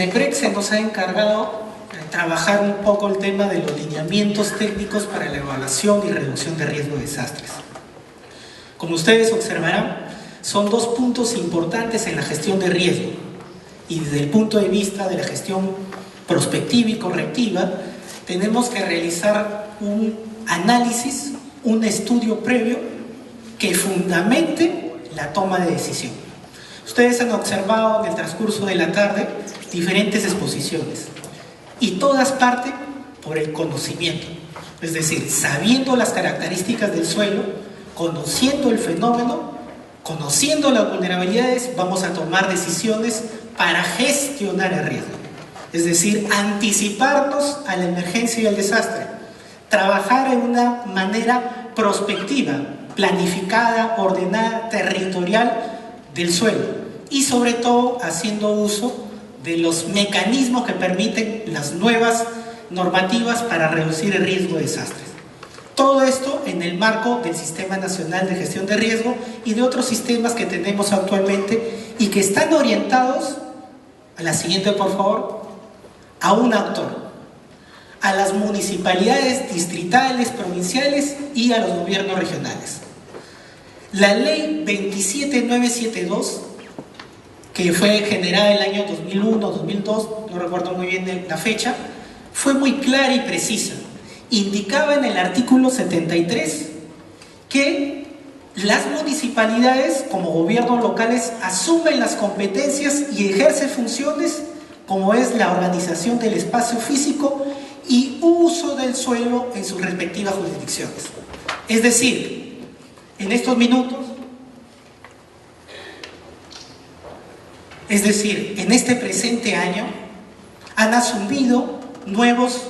SENEPREC se nos ha encargado de trabajar un poco el tema de los lineamientos técnicos para la evaluación y reducción de riesgo de desastres. Como ustedes observarán, son dos puntos importantes en la gestión de riesgo, y desde el punto de vista de la gestión prospectiva y correctiva tenemos que realizar un análisis, un estudio previo que fundamente la toma de decisión. Ustedes han observado en el transcurso de la tarde diferentes exposiciones y todas parten por el conocimiento, es decir, sabiendo las características del suelo, conociendo el fenómeno, conociendo las vulnerabilidades, vamos a tomar decisiones para gestionar el riesgo. Es decir, anticiparnos a la emergencia y al desastre, trabajar en una manera prospectiva, planificada, ordenada, territorial del suelo y sobre todo haciendo uso de los mecanismos que permiten las nuevas normativas para reducir el riesgo de desastres. Todo esto en el marco del Sistema Nacional de Gestión de Riesgo y de otros sistemas que tenemos actualmente y que están orientados, a la siguiente por favor, a un actor, a las municipalidades distritales, provinciales y a los gobiernos regionales. La ley 27972, que fue generada en el año 2001, 2002, no recuerdo muy bien la fecha, fue muy clara y precisa. Indicaba en el artículo 73 que las municipalidades como gobiernos locales asumen las competencias y ejercen funciones como es la organización del espacio físico y uso del suelo en sus respectivas jurisdicciones. Es decir, en estos minutos, en este presente año, han asumido nuevos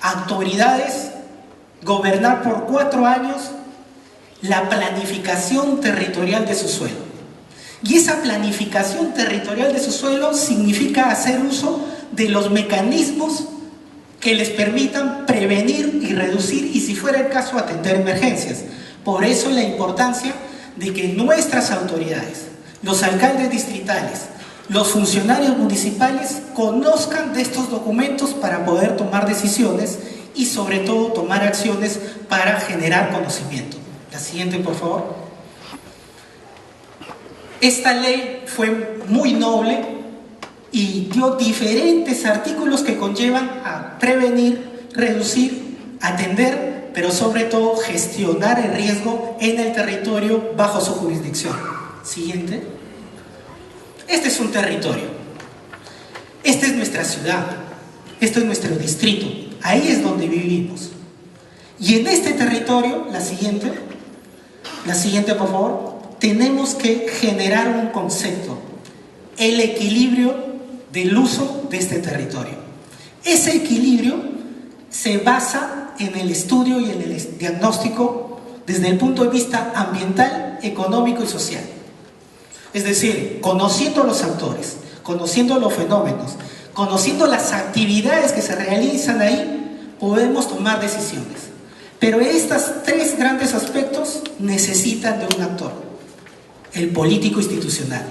autoridades gobernar por 4 años la planificación territorial de su suelo. Y esa planificación territorial de su suelo significa hacer uso de los mecanismos que les permitan prevenir y reducir y, si fuera el caso, atender emergencias. Por eso la importancia de que nuestras autoridades, los alcaldes distritales, los funcionarios municipales conozcan de estos documentos para poder tomar decisiones y sobre todo tomar acciones para generar conocimiento. La siguiente, por favor. Esta ley fue muy noble y dio diferentes artículos que conllevan a prevenir, reducir, atender, pero sobre todo gestionar el riesgo en el territorio bajo su jurisdicción. Siguiente. Este es un territorio. Esta es nuestra ciudad. Esto es nuestro distrito. Ahí es donde vivimos. Y en este territorio, la siguiente por favor, tenemos que generar un concepto, el equilibrio del uso de este territorio. Ese equilibrio se basa en el estudio y en el diagnóstico desde el punto de vista ambiental, económico y social. Es decir, conociendo los actores, conociendo los fenómenos, conociendo las actividades que se realizan ahí, podemos tomar decisiones. Pero estos 3 grandes aspectos necesitan de un actor, el político institucional.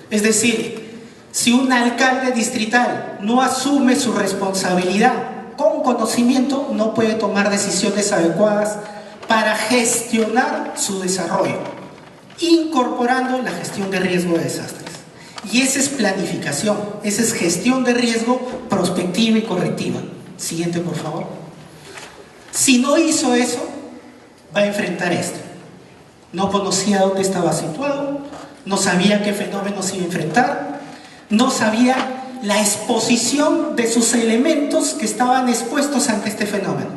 Es decir, si un alcalde distrital no asume su responsabilidad con conocimiento, no puede tomar decisiones adecuadas para gestionar su desarrollo, incorporando la gestión de riesgo de desastres. Y esa es planificación, esa es gestión de riesgo prospectiva y correctiva. Siguiente, por favor. Si no hizo eso, va a enfrentar esto. No conocía dónde estaba situado, no sabía qué fenómenos iba a enfrentar, no sabía la exposición de sus elementos que estaban expuestos ante este fenómeno,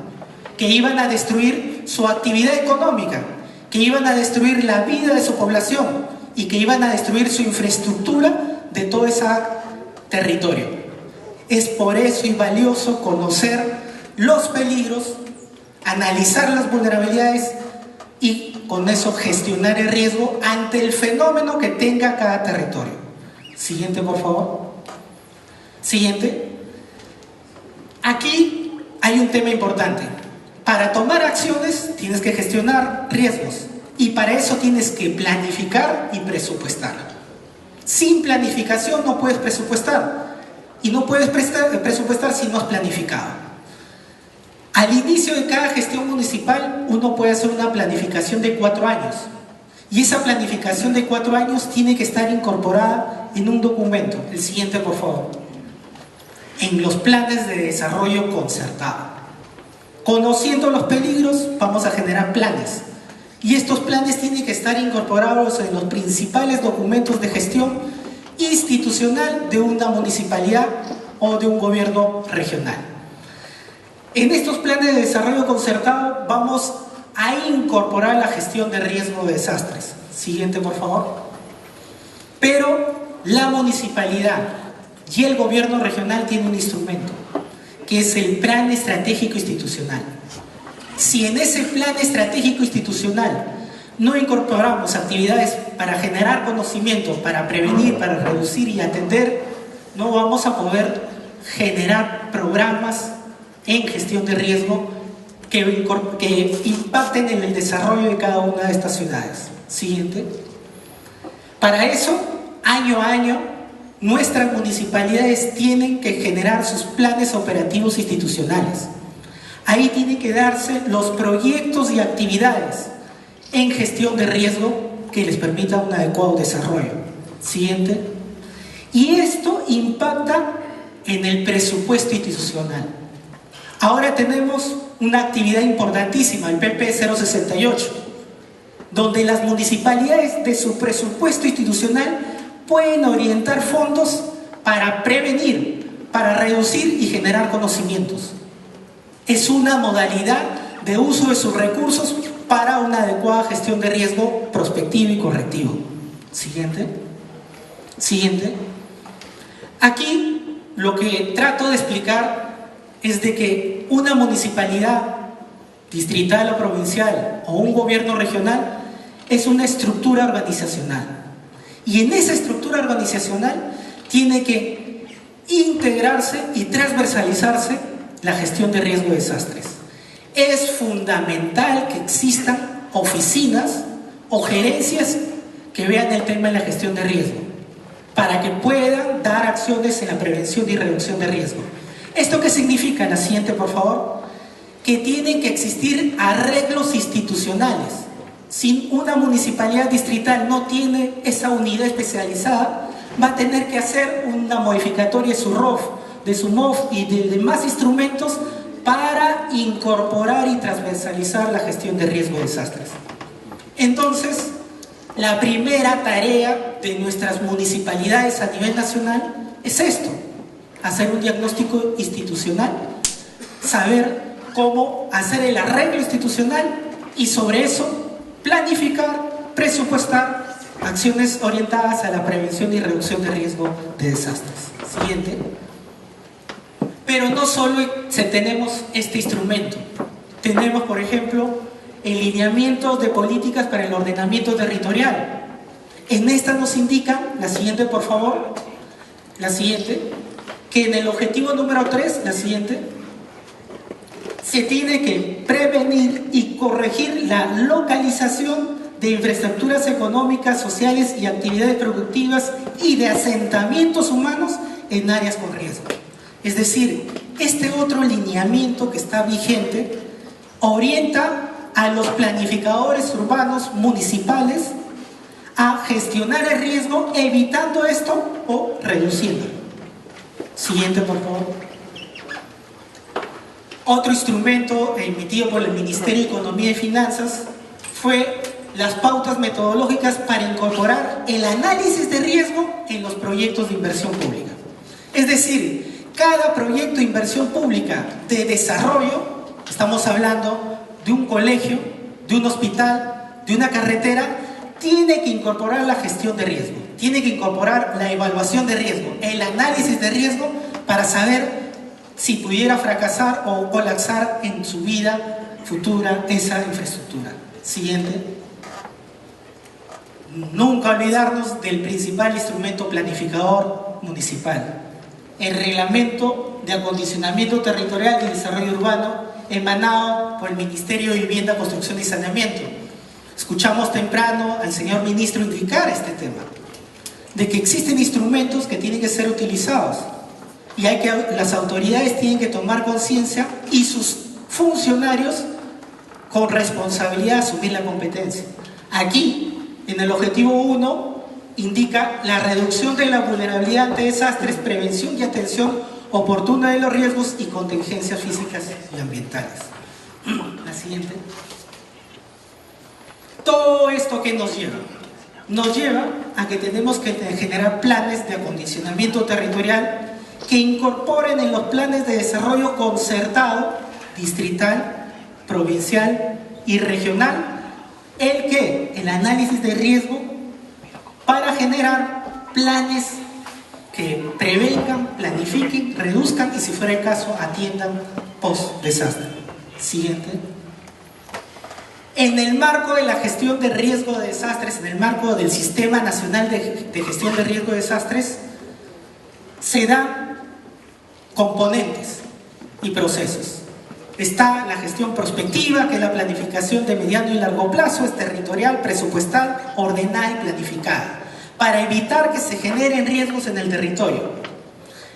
que iban a destruir su actividad económica, que iban a destruir la vida de su población y que iban a destruir su infraestructura de todo ese territorio. Es por eso y valioso conocer los peligros, analizar las vulnerabilidades y con eso gestionar el riesgo ante el fenómeno que tenga cada territorio. Siguiente, por favor. Siguiente. Aquí hay un tema importante. Para tomar acciones tienes que gestionar riesgos y para eso tienes que planificar y presupuestar. Sin planificación no puedes presupuestar. y no puedes presupuestar si no has planificado. Al inicio de cada gestión municipal, uno puede hacer una planificación de 4 años. Y esa planificación de 4 años tiene que estar incorporada en un documento. El siguiente, por favor. En los planes de desarrollo concertado. Conociendo los peligros, vamos a generar planes. Y estos planes tienen que estar incorporados en los principales documentos de gestión institucional de una municipalidad o de un gobierno regional. En estos planes de desarrollo concertado vamos a incorporar la gestión de riesgo de desastres. Siguiente, por favor. Pero la municipalidad y el gobierno regional tienen un instrumento, que es el Plan Estratégico Institucional. Si en ese Plan Estratégico Institucional no incorporamos actividades para generar conocimiento, para prevenir, para reducir y atender, no vamos a poder generar programas en gestión de riesgo que impacten en el desarrollo de cada una de estas ciudades. Siguiente. Para eso, año a año, nuestras municipalidades tienen que generar sus planes operativos institucionales. Ahí tienen que darse los proyectos y actividades en gestión de riesgo que les permita un adecuado desarrollo. Siguiente. Y esto impacta en el presupuesto institucional. Ahora tenemos una actividad importantísima, el PP 068, donde las municipalidades de su presupuesto institucional pueden orientar fondos para prevenir, para reducir y generar conocimientos. Es una modalidad de uso de sus recursos para una adecuada gestión de riesgo prospectivo y correctivo. Siguiente. Siguiente. Aquí lo que trato de explicar es de que una municipalidad distrital o provincial o un gobierno regional es una estructura organizacional. Y en esa estructura organizacional tiene que integrarse y transversalizarse la gestión de riesgo de desastres. Es fundamental que existan oficinas o gerencias que vean el tema de la gestión de riesgo para que puedan dar acciones en la prevención y reducción de riesgo. ¿Esto qué significa? La siguiente, por favor. Que tienen que existir arreglos institucionales. Si una municipalidad distrital no tiene esa unidad especializada, va a tener que hacer una modificatoria de su ROF, de su MOF y de demás instrumentos para incorporar y transversalizar la gestión de riesgo de desastres. Entonces, la primera tarea de nuestras municipalidades a nivel nacional es esto: hacer un diagnóstico institucional, saber cómo hacer el arreglo institucional y sobre eso planificar, presupuestar acciones orientadas a la prevención y reducción de riesgo de desastres. Siguiente. Pero no solo tenemos este instrumento, tenemos, por ejemplo, el lineamiento de políticas para el ordenamiento territorial. En esta nos indica, la siguiente, por favor, la siguiente, que en el objetivo número 3, la siguiente, se tiene que prevenir y corregir la localización de infraestructuras económicas, sociales y actividades productivas y de asentamientos humanos en áreas con riesgo. Es decir, este otro lineamiento que está vigente orienta a los planificadores urbanos municipales a gestionar el riesgo, evitando esto o reduciéndolo. Siguiente, por favor. Otro instrumento emitido por el Ministerio de Economía y Finanzas fue las pautas metodológicas para incorporar el análisis de riesgo en los proyectos de inversión pública. Es decir, cada proyecto de inversión pública de desarrollo, estamos hablando de un colegio, de un hospital, de una carretera, tiene que incorporar la gestión de riesgo, tiene que incorporar la evaluación de riesgo, el análisis de riesgo para saber si pudiera fracasar o colapsar en su vida futura esa infraestructura. Siguiente. Nunca olvidarnos del principal instrumento planificador municipal, el Reglamento de Acondicionamiento Territorial y Desarrollo Urbano, emanado por el Ministerio de Vivienda, Construcción y Saneamiento. Escuchamos temprano al señor ministro indicar este tema, de que existen instrumentos que tienen que ser utilizados. y las autoridades tienen que tomar conciencia y sus funcionarios con responsabilidad asumir la competencia. Aquí, en el objetivo 1, indica la reducción de la vulnerabilidad ante desastres, prevención y atención oportuna de los riesgos y contingencias físicas y ambientales. La siguiente. Todo esto que nos lleva a que tenemos que generar planes de acondicionamiento territorial que incorporen en los planes de desarrollo concertado, distrital, provincial y regional, el análisis de riesgo para generar planes que prevengan, planifiquen, reduzcan y, si fuera el caso, atiendan post-desastre. Siguiente. En el marco de la gestión de riesgo de desastres, en el marco del Sistema Nacional de Gestión de Riesgo de Desastres, se dan componentes y procesos. Está la gestión prospectiva, que es la planificación de mediano y largo plazo, es territorial, presupuestal, ordenada y planificada, para evitar que se generen riesgos en el territorio.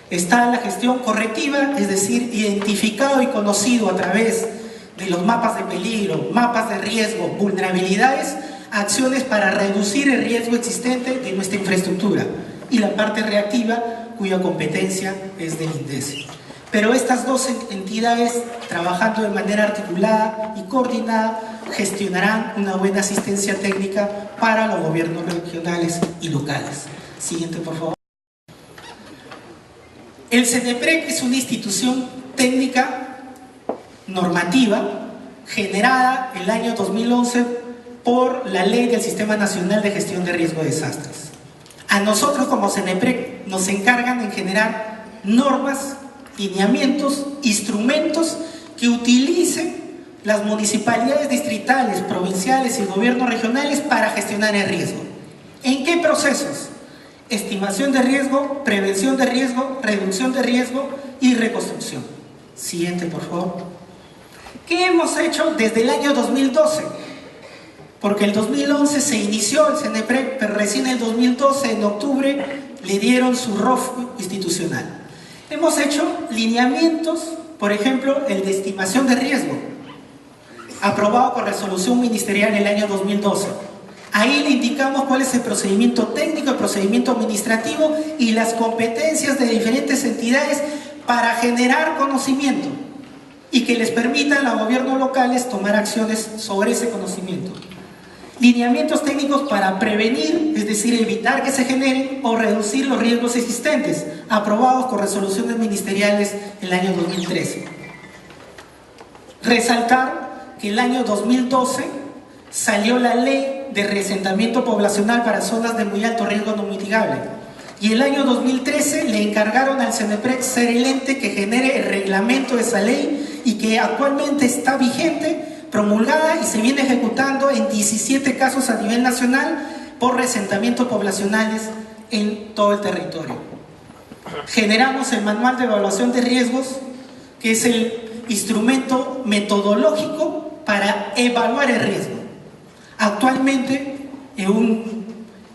Está la gestión correctiva, es decir, identificado y conocido a través de los mapas de peligro, mapas de riesgo, vulnerabilidades, acciones para reducir el riesgo existente de nuestra infraestructura. Y la parte reactiva, cuya competencia es del INDECE. Pero estas dos entidades, trabajando de manera articulada y coordinada, gestionarán una buena asistencia técnica para los gobiernos regionales y locales. Siguiente, por favor. El CENEPREC es una institución técnica normativa generada el año 2011 por la Ley del Sistema Nacional de Gestión de Riesgo de Desastres. A nosotros como CENEPREC nos encargan en generar normas, lineamientos, instrumentos que utilicen las municipalidades distritales, provinciales y gobiernos regionales para gestionar el riesgo. ¿En qué procesos? Estimación de riesgo, prevención de riesgo, reducción de riesgo y reconstrucción. Siguiente, por favor. ¿Qué hemos hecho desde el año 2012? Porque el 2011 se inició el CENEPREC, pero recién el 2012, en octubre, le dieron su ROF institucional. Hemos hecho lineamientos, por ejemplo, el de estimación de riesgo, aprobado por resolución ministerial el año 2012. Ahí le indicamos cuál es el procedimiento técnico, el procedimiento administrativo y las competencias de diferentes entidades para generar conocimiento y que les permitan a los gobiernos locales tomar acciones sobre ese conocimiento. Lineamientos técnicos para prevenir, es decir, evitar que se generen o reducir los riesgos existentes, aprobados con resoluciones ministeriales el año 2013. Resaltar que el año 2012 salió la Ley de Reasentamiento Poblacional para zonas de muy alto riesgo no mitigable, y el año 2013 le encargaron al CENEPREC ser el ente que genere el reglamento de esa ley y que actualmente está vigente, promulgada y se viene ejecutando en 17 casos a nivel nacional por reasentamientos poblacionales en todo el territorio. Generamos el Manual de Evaluación de Riesgos, que es el instrumento metodológico para evaluar el riesgo. Actualmente, en un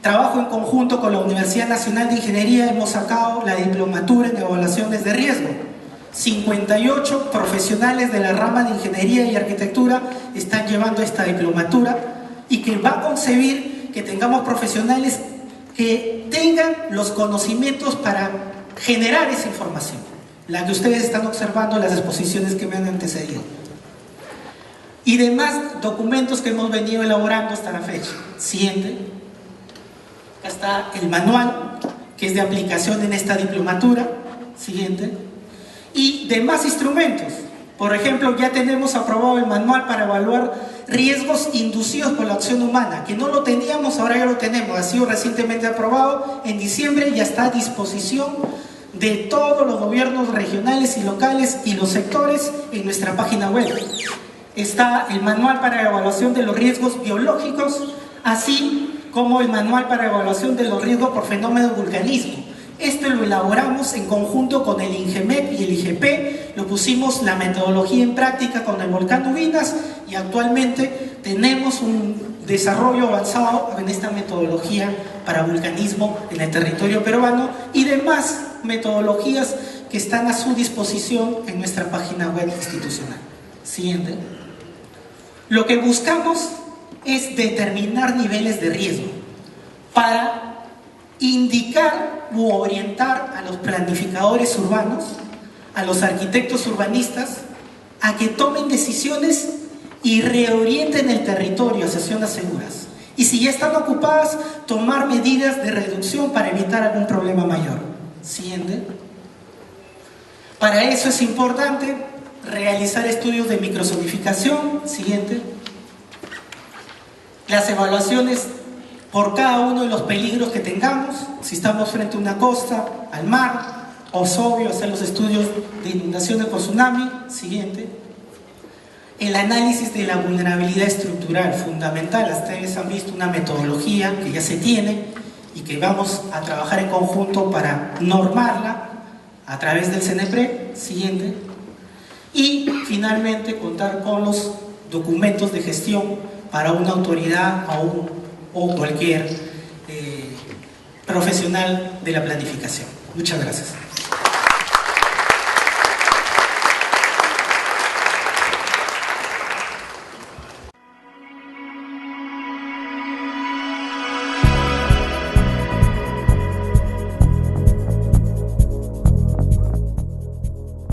trabajo en conjunto con la Universidad Nacional de Ingeniería, hemos sacado la diplomatura en evaluaciones de riesgo. 58 profesionales de la rama de Ingeniería y Arquitectura están llevando esta diplomatura, y que va a concebir que tengamos profesionales que tengan los conocimientos para generar esa información, la que ustedes están observando en las exposiciones que me han antecedido, y demás documentos que hemos venido elaborando hasta la fecha. Siguiente. Acá está el manual, que es de aplicación en esta diplomatura. Siguiente. Y demás instrumentos. Por ejemplo, ya tenemos aprobado el manual para evaluar riesgos inducidos por la acción humana, que no lo teníamos, ahora ya lo tenemos. Ha sido recientemente aprobado en diciembre y está a disposición de todos los gobiernos regionales y locales y los sectores en nuestra página web. Está el manual para evaluación de los riesgos biológicos, así como el manual para evaluación de los riesgos por fenómeno de vulcanismo. Este lo elaboramos en conjunto con el INGEMEP y el IGP, lo pusimos la metodología en práctica con el volcán Ubinas, y actualmente tenemos un desarrollo avanzado en esta metodología para vulcanismo en el territorio peruano y demás metodologías que están a su disposición en nuestra página web institucional. Siguiente. Lo que buscamos es determinar niveles de riesgo para indicar u orientar a los planificadores urbanos, a los arquitectos urbanistas, a que tomen decisiones y reorienten el territorio hacia zonas seguras. Y si ya están ocupadas, tomar medidas de reducción para evitar algún problema mayor. Siguiente. Para eso es importante realizar estudios de microzonificación. Siguiente. Las evaluaciones por cada uno de los peligros que tengamos. Si estamos frente a una costa, al mar, o es obvio hacer los estudios de inundaciones por tsunami. Siguiente. El análisis de la vulnerabilidad estructural, fundamental. Ustedes han visto una metodología que ya se tiene y que vamos a trabajar en conjunto para normarla a través del CNEPRE. Siguiente. Y finalmente contar con los documentos de gestión para una autoridad o cualquier profesional de la planificación. Muchas gracias.